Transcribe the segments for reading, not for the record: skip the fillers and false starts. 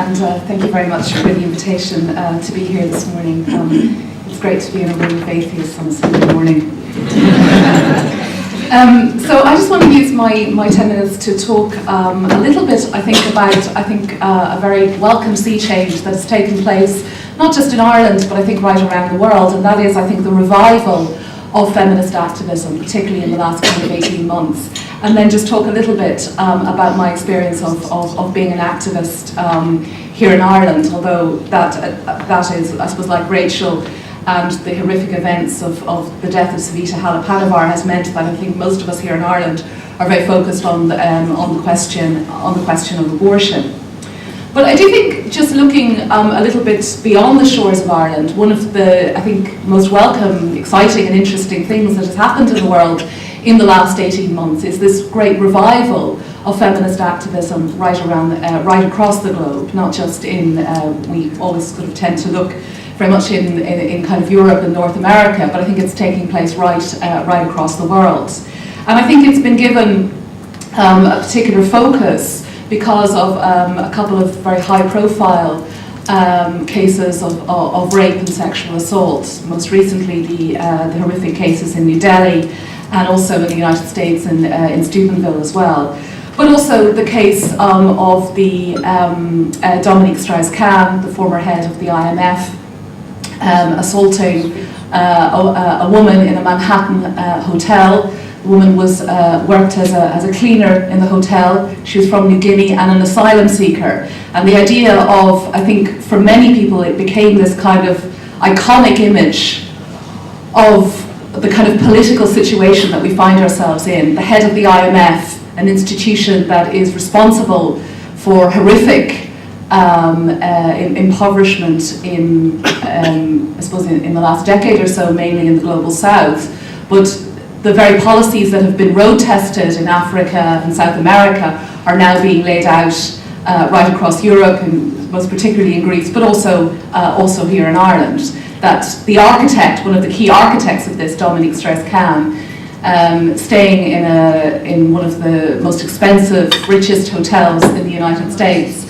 and thank you very much for the invitation to be here this morning. It's great to be in a room of atheists on a Sunday morning. So I just want to use my 10 minutes to talk a little bit, about a very welcome sea change that has taken place, not just in Ireland, but I think right around the world, and that is, I think, the revival of feminist activism, particularly in the last kind of 18 months. And then just talk a little bit about my experience of being an activist here in Ireland, although that is, I suppose, like Rachel and the horrific events of the death of Savita Halappanavar has meant that I think most of us here in Ireland are very focused on the question of abortion. But I do think, just looking a little bit beyond the shores of Ireland, one of the, I think, most welcome, exciting and interesting things that has happened in the world in the last 18 months is this great revival of feminist activism right across the globe, not just in, we always sort of tend to look very much in kind of Europe and North America, but I think it's taking place right across the world. And I think it's been given a particular focus because of a couple of very high-profile cases of rape and sexual assault. Most recently, the horrific cases in New Delhi, and also in the United States in Steubenville as well. But also the case of the Dominique Strauss Kahn, the former head of the IMF, assaulting a woman in a Manhattan hotel. The woman worked as a cleaner in the hotel. She was from New Guinea and an asylum seeker. And the idea of, I think for many people, it became this kind of iconic image of the kind of political situation that we find ourselves in. The head of the IMF, an institution that is responsible for horrific impoverishment I suppose in the last decade or so, mainly in the global south. But the very policies that have been road tested in Africa and South America are now being laid out right across Europe, and most particularly in Greece, but also here in Ireland. That the architect, one of the key architects of this, Dominique Strauss Kahn, staying in one of the most expensive, richest hotels in the United States,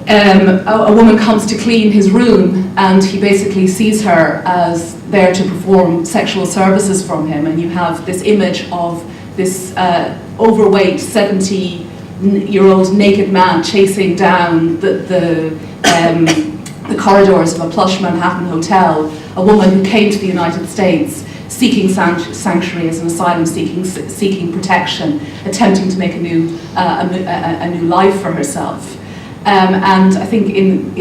a woman comes to clean his room, and he basically sees her as there to perform sexual services from him, and you have this image of this overweight 70-year-old naked man chasing down the corridors of a plush Manhattan hotel, a woman who came to the United States seeking sanctuary as an asylum, seeking protection, attempting to make a new life for herself. And I think in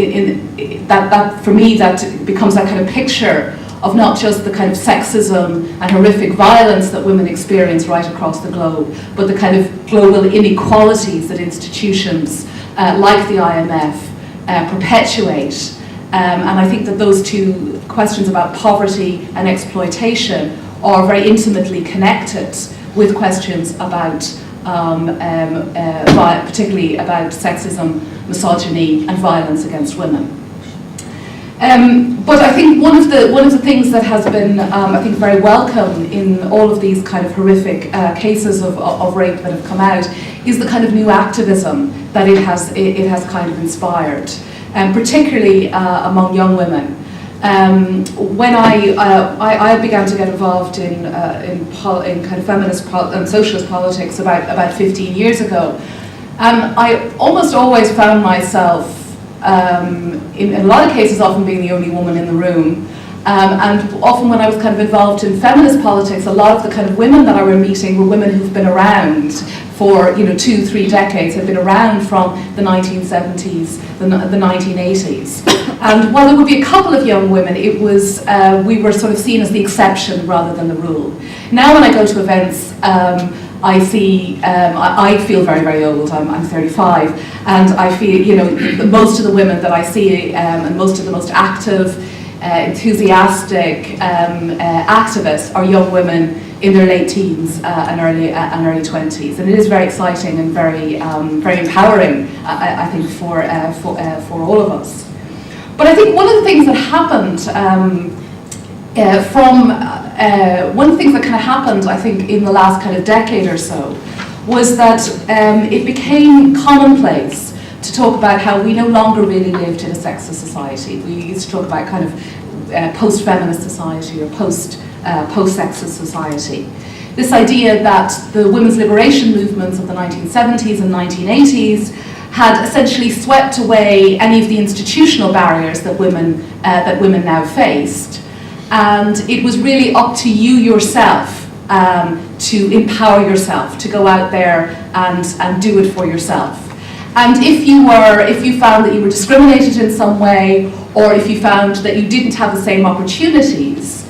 that for me, that becomes that kind of picture of not just the kind of sexism and horrific violence that women experience right across the globe, but the kind of global inequalities that institutions like the IMF perpetuate. And I think that those two questions about poverty and exploitation are very intimately connected with questions about particularly about sexism, misogyny and violence against women. But I think one of the things that has been I think very welcome in all of these kind of horrific cases of rape that have come out is the kind of new activism that it has kind of inspired, particularly among young women. When I began to get involved in kind of feminist and socialist politics about 15 years ago, I almost always found myself in a lot of cases often being the only woman in the room, and often when I was kind of involved in feminist politics, a lot of the kind of women that I were meeting were women who've been around for 2-3 decades, have been around from the 1970s, the 1980s. And while there would be a couple of young women, it was we were sort of seen as the exception rather than the rule. Now when I go to events, I see, I feel very, very old. I'm 35, and I feel, most of the women that I see and most of the most active, enthusiastic activists are young women in their late teens and early 20s, and it is very exciting and very empowering, I think, for all of us. But I think one of the things that happened one of the things that kind of happened, I think, in the last kind of decade or so was that it became commonplace to talk about how we no longer really lived in a sexist society. We used to talk about kind of post-feminist society or post-sexist society. This idea that the women's liberation movements of the 1970s and 1980s had essentially swept away any of the institutional barriers that women now faced. And it was really up to you yourself to empower yourself, to go out there and do it for yourself. And if you found that you were discriminated in some way, or if you found that you didn't have the same opportunities,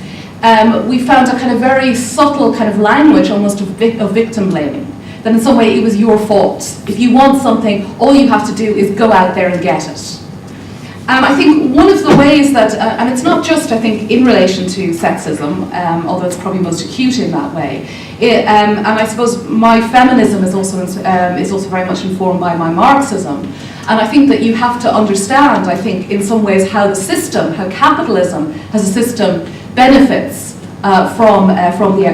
we found a kind of very subtle kind of language, almost of victim blaming. That in some way it was your fault. If you want something, all you have to do is go out there and get it. I think one of the ways that, and it's not just, I think, in relation to sexism, although it's probably most acute in that way, and I suppose my feminism is also very much informed by my Marxism. And I think that you have to understand, I think, in some ways how the system, how capitalism as a system benefits from the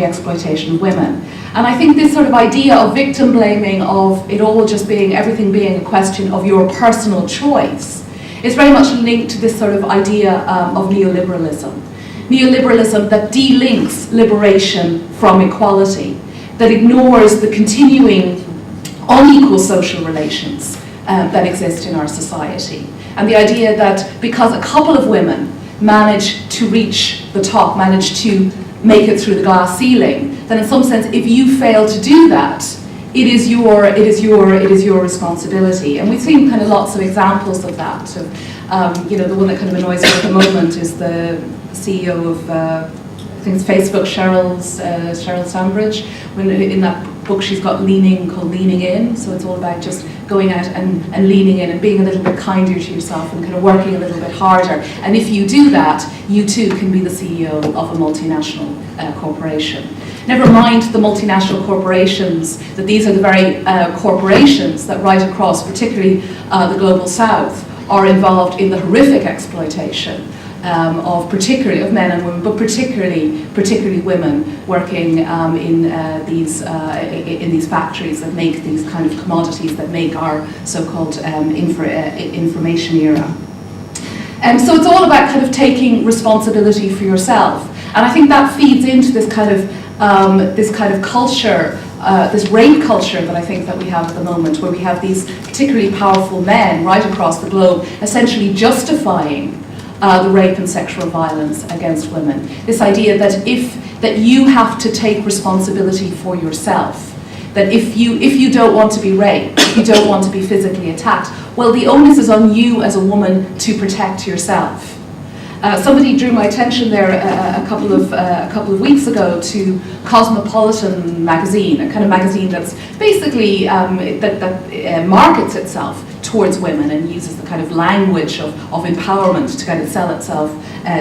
exploitation of women. And I think this sort of idea of victim blaming, of it all just being, everything being a question of your personal choice, is very much linked to this sort of idea of neoliberalism. Neoliberalism that delinks liberation from equality, that ignores the continuing unequal social relations that exist in our society. And the idea that because a couple of women manage to reach the top, manage to make it through the glass ceiling, then in some sense, if you fail to do that, it is your responsibility. And we've seen kind of lots of examples of that. So, the one that kind of annoys me at the moment is the CEO of I think it's Facebook, Sheryl Sandbridge. When in that book she's got called Leaning In. So it's all about just going out and leaning in and being a little bit kinder to yourself and kind of working a little bit harder. And if you do that, you too can be the CEO of a multinational corporation. Never mind the multinational corporations, that these are the very corporations that right across, particularly the global south, are involved in the horrific exploitation of men and women, but particularly women working in these factories that make these kind of commodities that make our so-called information era. So it's all about kind of taking responsibility for yourself, and I think that feeds into this kind of culture, this rape culture that I think that we have at the moment, where we have these particularly powerful men right across the globe essentially justifying the rape and sexual violence against women. This idea that you have to take responsibility for yourself. That if you don't want to be raped, if you don't want to be physically attacked, well, the onus is on you as a woman to protect yourself. Somebody drew my attention there a couple of weeks ago to Cosmopolitan magazine, a kind of magazine that's basically that markets itself towards women and uses the kind of language of empowerment to kind of sell itself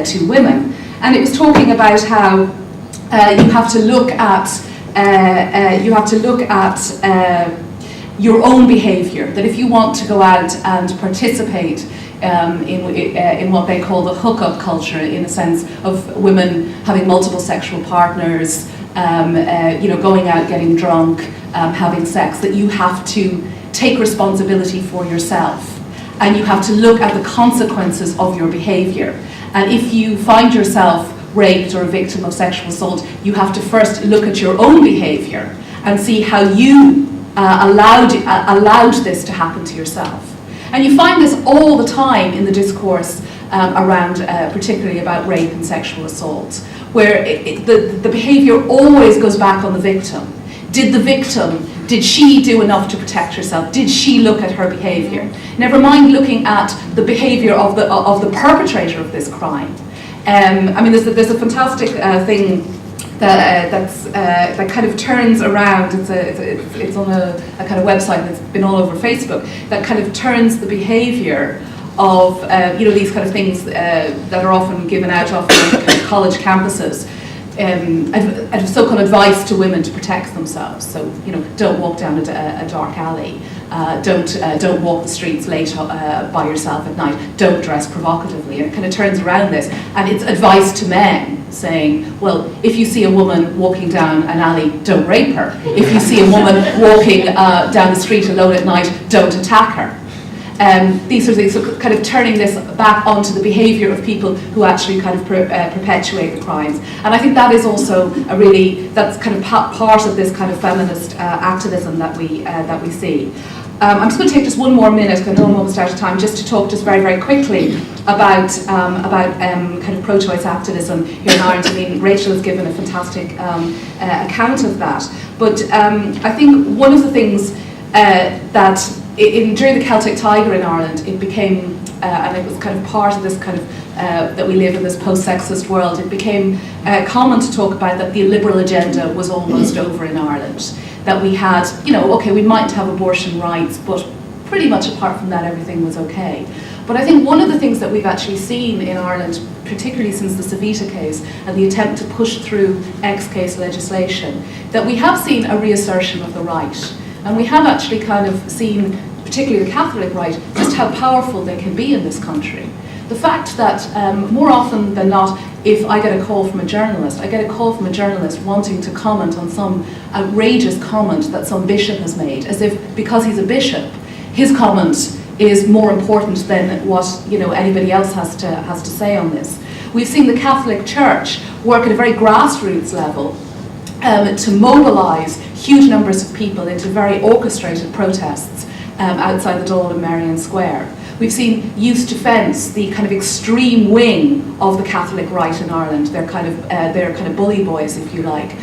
to women. And it was talking about how you have to look at your own behaviour. That if you want to go out and participate in what they call the hookup culture, in a sense of women having multiple sexual partners, going out, getting drunk, having sex, that you have to take responsibility for yourself, and you have to look at the consequences of your behaviour. And if you find yourself raped or a victim of sexual assault, you have to first look at your own behaviour and see how you allowed this to happen to yourself. And you find this all the time in the discourse around, particularly about rape and sexual assault, where the behaviour always goes back on the victim. Did she do enough to protect herself? Did she look at her behaviour? Never mind looking at the behaviour of the perpetrator of this crime. There's a fantastic thing that kind of turns around. It's on a kind of website that's been all over Facebook, that kind of turns the behaviour of these kind of things that are often given out on kind of college campuses. so-called advice to women to protect themselves. So, you know, don't walk down a dark alley. Don't walk the streets late by yourself at night. Don't dress provocatively. And it kind of turns around this, and it's advice to men saying, well, if you see a woman walking down an alley, don't rape her. If you see a woman walking down the street alone at night, don't attack her. These sort of things, so kind of turning this back onto the behaviour of people who actually kind of perpetuate the crimes. And I think that is also that's kind of part of this kind of feminist activism that we see. I'm just going to take just one more minute, because I know I'm almost out of time, just to talk just very, very quickly about kind of pro-choice activism here in Ireland. I mean, Rachel has given a fantastic account of that. But I think one of the things that during the Celtic Tiger in Ireland, it became, and it was kind of part of this kind of, that we live in this post-sexist world, it became common to talk about that the liberal agenda was almost over in Ireland. That we had, you know, okay, we might have abortion rights, but pretty much apart from that, everything was okay. But I think one of the things that we've actually seen in Ireland, particularly since the Savita case and the attempt to push through ex-case legislation, that we have seen a reassertion of the right. And we have actually kind of seen, particularly the Catholic right, just how powerful they can be in this country. The fact that more often than not, if I get a call from a journalist, I get a call from a journalist wanting to comment on some outrageous comment that some bishop has made, as if because he's a bishop, his comment is more important than what, you know, anybody else has to say on this. We've seen the Catholic Church work at a very grassroots level to mobilise huge numbers of people into very orchestrated protests outside the Dáil in Merrion Square. We've seen Youth Defence, the kind of extreme wing of the Catholic right in Ireland, they're kind of bully boys, if you like,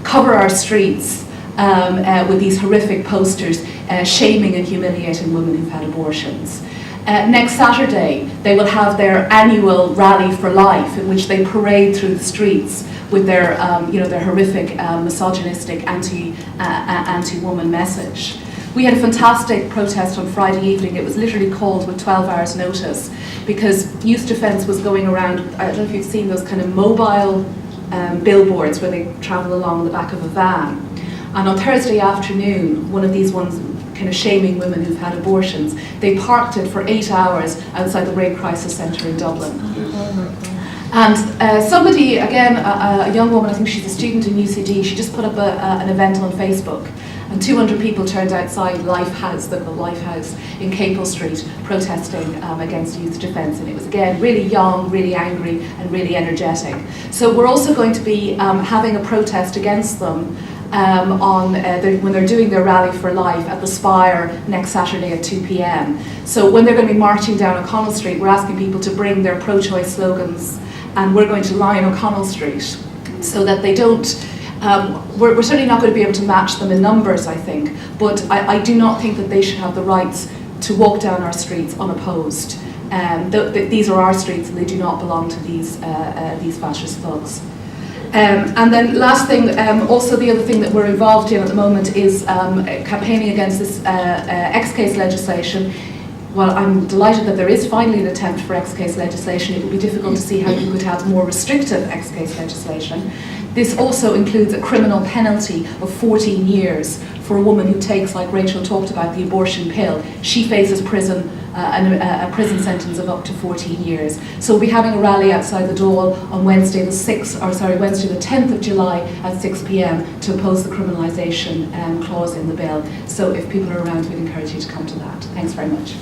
cover our streets with these horrific posters shaming and humiliating women who've had abortions. Next Saturday, they will have their annual Rally for Life, in which they parade through the streets with their, their horrific, misogynistic, anti-woman message. We had a fantastic protest on Friday evening. It was literally called with 12 hours notice because Youth Defence was going around, I don't know if you've seen those kind of mobile billboards where they travel along the back of a van. And on Thursday afternoon, one of these ones kind of shaming women who've had abortions, they parked it for 8 hours outside the Rape Crisis Centre in Dublin. And somebody, again, a young woman, I think she's a student in UCD, she just put up an event on Facebook. And 200 people turned outside Lifehouse, the Lifehouse in Capel Street, protesting against Youth Defence. And it was, again, really young, really angry, and really energetic. So we're also going to be having a protest against them when they're doing their Rally for Life at the Spire next Saturday at 2 p.m. So when they're going to be marching down O'Connell Street, we're asking people to bring their pro-choice slogans, and we're going to line O'Connell Street so that they don't. We're certainly not going to be able to match them in numbers, I think, but I do not think that they should have the rights to walk down our streets unopposed. These are our streets, and they do not belong to these fascist thugs. And then last thing, also the other thing that we're involved in at the moment is campaigning against this ex-case legislation. Well, I'm delighted that there is finally an attempt for ex-case legislation. It would be difficult to see how you could have more restrictive ex-case legislation. This also includes a criminal penalty of 14 years for a woman who takes, like Rachel talked about, the abortion pill. She faces prison, a prison sentence of up to 14 years. So we'll be having a rally outside the Dáil on Wednesday the 10th of July at 6 p.m. to oppose the criminalisation clause in the bill. So if people are around, we'd encourage you to come to that. Thanks very much.